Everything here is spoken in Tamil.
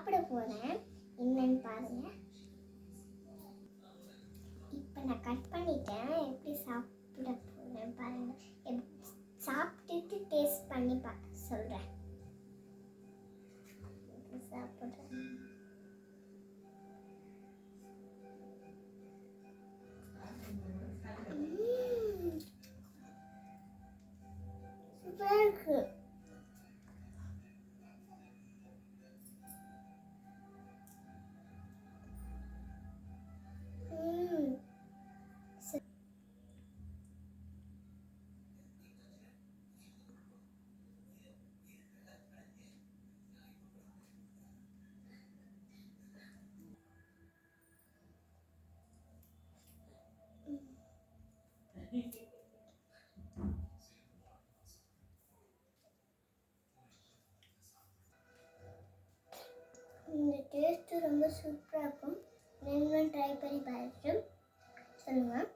சாப்பிட போகிறேன். என்னன்னு பாருங்க. இப்போ நான் கட் பண்ணிட்டேன். எப்படி சாப்பிட போகிறேன் பாருங்க. சாப்பிட்டுட்டு டேஸ்ட் பண்ணி சொல்கிறேன். சாப்பிட்றேன். சூப்பராக இருக்கு. இந்த டேஸ்ட்டு ரொம்ப சூப்பராக இருக்கும். நீங்களும் ட்ரை பண்ணி பார்த்துட்டு சொல்லுங்கள்.